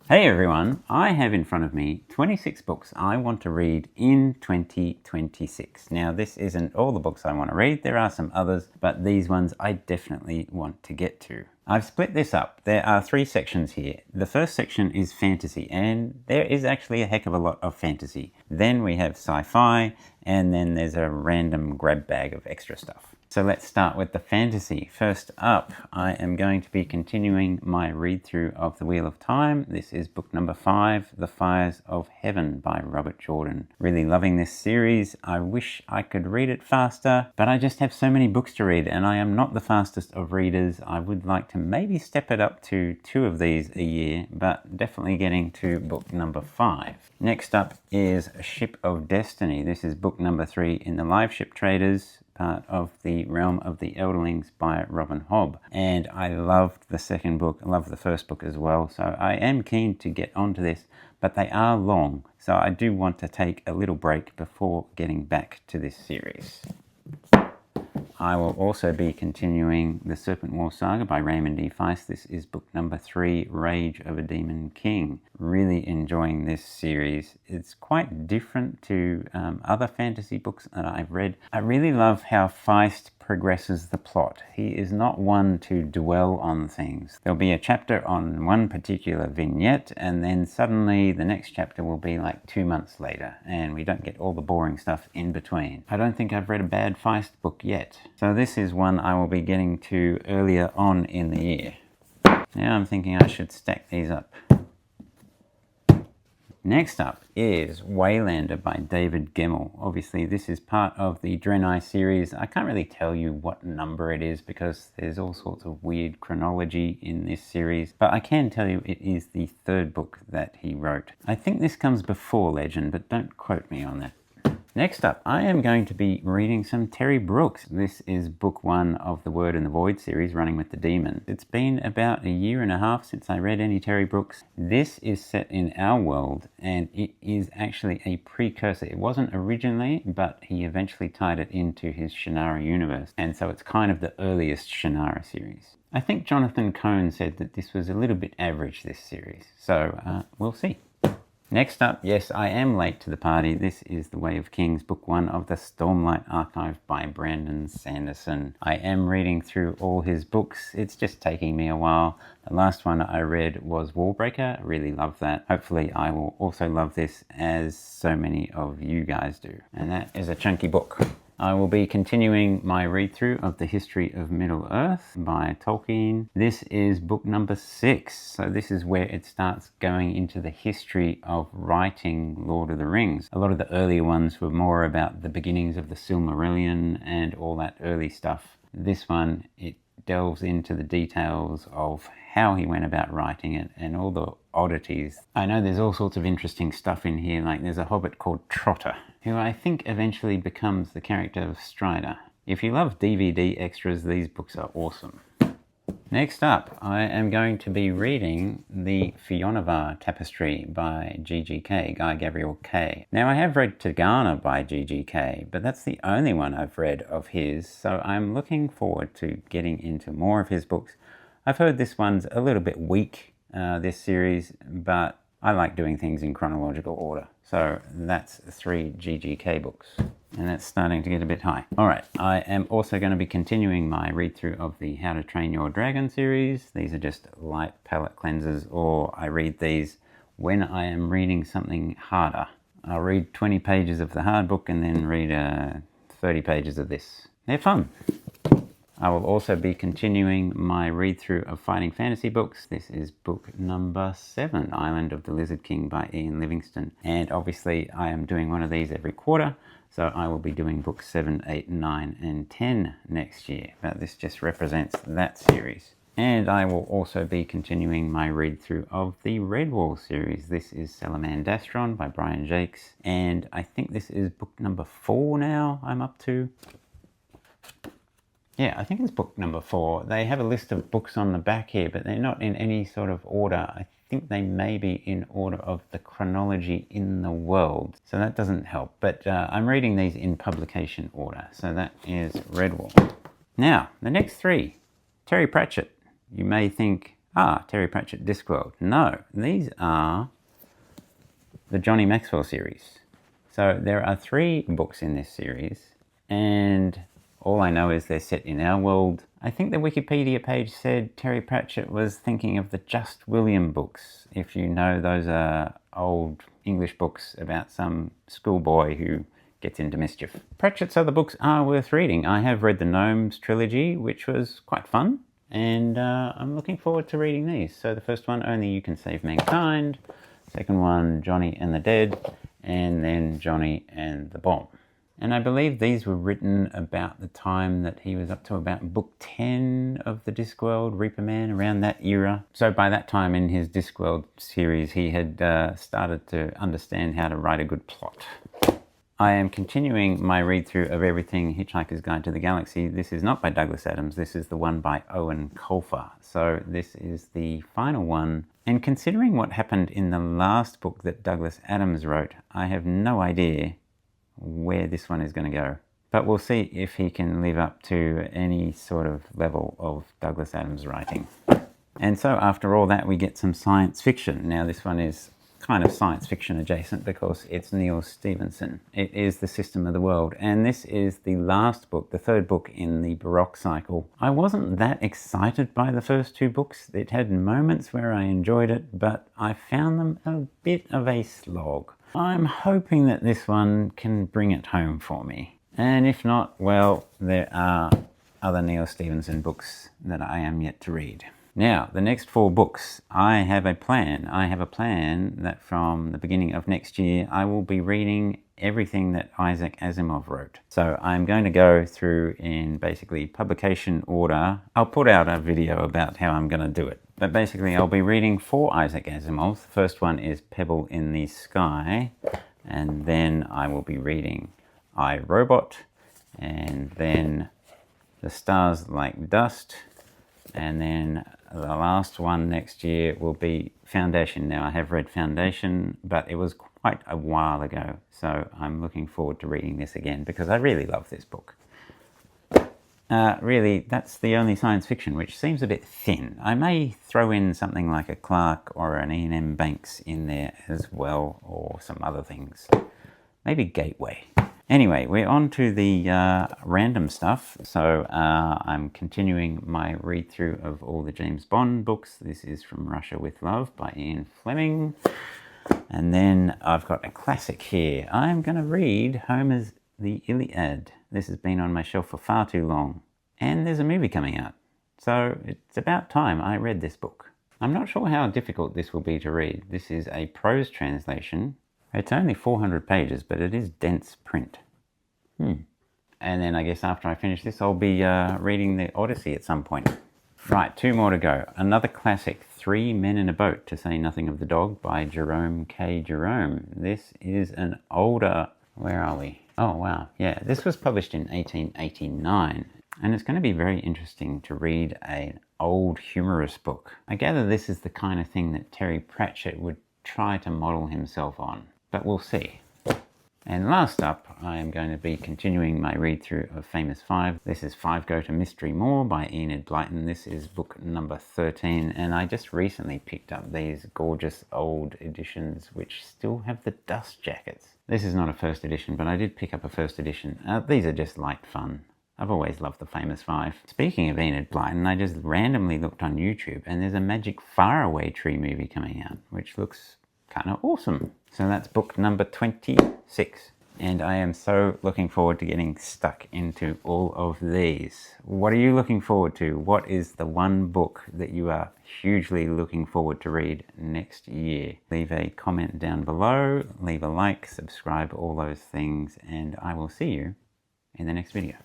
Hey everyone, I have in front of me 26 books I want to read in 2026. Now this isn't all the books I want to read, there are some others, but these ones I definitely want to get to. I've split this up. There are 3 sections here. The first section is fantasy, and there is actually a heck of a lot of fantasy. Then we have sci-fi, and then there's a random grab bag of extra stuff. So let's start with the fantasy. First up, I am going to be continuing my read-through of The Wheel of Time. This is book number 5, The Fires of Heaven by Robert Jordan. Really loving this series. I wish I could read it faster, but I just have so many books to read, and I am not the fastest of readers. I would like to maybe step it up to 2 of these a year, but definitely getting to book number 5. Next up is Ship of Destiny. This is book number 3 in the Liveship Traders, part of the Realm of the Elderlings by Robin Hobb. And I loved the second book, I loved the first book as well, so I am keen to get onto this, but they are long, so I do want to take a little break before getting back to this series. I will also be continuing the Serpentwar Saga by Raymond Feist. This is book number 3, Rage of a Demon King. Really enjoying this series. It's quite different to other fantasy books that I've read. I really love how Feist progresses the plot. He is not one to dwell on things. There'll be a chapter on one particular vignette, and then suddenly the next chapter will be like 2 months later, and we don't get all the boring stuff in between. I don't think I've read a bad Feist book yet. So this is one I will be getting to earlier on in the year. Now I'm thinking I should stack these up. Next up is Waylander by David Gemmell. Obviously this is part of the Drenai series. I can't really tell you what number it is because there's all sorts of weird chronology in this series, but I can tell you it is the 3rd book that he wrote. I think this comes before Legend, but don't quote me on that. Next up, I am going to be reading some Terry Brooks. This is book 1 of the Word and the Void series, Running with the Demon. It's been about a year and a half since I read any Terry Brooks. This is set in our world, and it is actually a precursor. It wasn't originally, but he eventually tied it into his Shannara universe, and so it's kind of the earliest Shannara series. I think Jonathan Cohn said that this was a little bit average, this series, so we'll see. Next up, yes, I am late to the party. This is The Way of Kings, book 1 of the Stormlight Archive by Brandon Sanderson. I am reading through all his books. It's just taking me a while. The last one I read was Wallbreaker. I really love that. Hopefully I will also love this as so many of you guys do. And that is a chunky book. I will be continuing my read-through of The History of Middle-earth by Tolkien. This is book number 6, so this is where it starts going into the history of writing Lord of the Rings. A lot of the earlier ones were more about the beginnings of the Silmarillion and all that early stuff. This one, it delves into the details of how he went about writing it and all the oddities. I know there's all sorts of interesting stuff in here, like there's a hobbit called Trotter, who I think eventually becomes the character of Strider. If you love DVD extras, these books are awesome. Next up, I am going to be reading the Fionavar Tapestry by GGK, Guy Gavriel K. Now I have read Tegana by GGK, but that's the only one I've read of his, so I'm looking forward to getting into more of his books. I've heard this one's a little bit weak, this series, but I like doing things in chronological order. So that's 3 GGK books, and that's starting to get a bit high. All right, I am also going to be continuing my read-through of the How to Train Your Dragon series. These are just light palette cleansers, or I read these when I am reading something harder. I'll read 20 pages of the hard book and then read 30 pages of this. They're fun. I will also be continuing my read-through of fighting fantasy books. This is book number 7, Island of the Lizard King by Ian Livingstone. And obviously I am doing one of these every quarter, so I will be doing books 7, 8, 9, and 10 next year. But this just represents that series. And I will also be continuing my read-through of the Redwall series. This is Salamandastron by Brian Jakes. And I think this is book number 4 now I'm up to. Yeah, I think it's book number 4. They have a list of books on the back here, but they're not in any sort of order. I think they may be in order of the chronology in the world, so that doesn't help. But I'm reading these in publication order, so that is Redwall. Now, the next 3. Terry Pratchett. You may think, Ah, Terry Pratchett Discworld. No, these are the Johnny Maxwell series. So there are 3 books in this series, and all I know is they're set in our world. I think the Wikipedia page said Terry Pratchett was thinking of the Just William books. If you know, those are old English books about some schoolboy who gets into mischief. Pratchett's other books are worth reading. I have read the Gnomes trilogy, which was quite fun, and I'm looking forward to reading these. So the first one, Only You Can Save Mankind. Second one, Johnny and the Dead, and then Johnny and the Bomb. And I believe these were written about the time that he was up to about book 10 of the Discworld, Reaper Man, around that era. So by that time in his Discworld series, he had started to understand how to write a good plot. I am continuing my read-through of everything Hitchhiker's Guide to the Galaxy. This is not by Douglas Adams, this is the one by Owen Colfer. So this is the final one. And considering what happened in the last book that Douglas Adams wrote, I have no idea where this one is going to go. But we'll see if he can live up to any sort of level of Douglas Adams writing. And so after all that, we get some science fiction. Now this one is kind of science fiction adjacent because it's Neil Stephenson. It is The System of the World, and this is the last book, the 3rd book in the Baroque cycle. I wasn't that excited by the first 2 books. It had moments where I enjoyed it, but I found them a bit of a slog. I'm hoping that this one can bring it home for me. And if not, well, there are other Neil Stephenson books that I am yet to read. Now, the next 4 books, I have a plan. I have a plan that from the beginning of next year, I will be reading everything that Isaac Asimov wrote. So I'm going to go through in basically publication order. I'll put out a video about how I'm going to do it. But basically, I'll be reading 4 Isaac Asimovs. The first one is Pebble in the Sky. And then I will be reading I, Robot. And then The Stars Like Dust. And then the last one next year will be Foundation. Now, I have read Foundation, but it was quite a while ago. So I'm looking forward to reading this again because I really love this book. Really, that's the only science fiction, which seems a bit thin. I may throw in something like a Clarke or an Ian Banks in there as well, or some other things. Maybe Gateway. Anyway, we're on to the random stuff. So I'm continuing my read-through of all the James Bond books. This is From Russia with Love by Ian Fleming. And then I've got a classic here. I'm going to read Homer's The Iliad. This has been on my shelf for far too long. And there's a movie coming out. So it's about time I read this book. I'm not sure how difficult this will be to read. This is a prose translation. It's only 400 pages, but it is dense print. And then I guess after I finish this, I'll be reading the Odyssey at some point. Right, 2 more to go. Another classic, 3 Men in a Boat, to say nothing of the dog, by Jerome K. Jerome. This is an older... Where are we? Oh, wow. Yeah, this was published in 1889. And it's going to be very interesting to read an old humorous book. I gather this is the kind of thing that Terry Pratchett would try to model himself on. But we'll see. And last up, I am going to be continuing my read-through of Famous Five. This is Five Go to Mystery More by Enid Blyton. This is book number 13, and I just recently picked up these gorgeous old editions which still have the dust jackets. This is not a first edition, but I did pick up a first edition. These are just light fun. I've always loved the Famous Five. Speaking of Enid Blyton, I just randomly looked on YouTube, and there's a Magic Faraway Tree movie coming out, which looks kind of awesome. So that's book number 26. And I am so looking forward to getting stuck into all of these. What are you looking forward to? What is the one book that you are hugely looking forward to read next year? Leave a comment down below, leave a like, subscribe, all those things, and I will see you in the next video.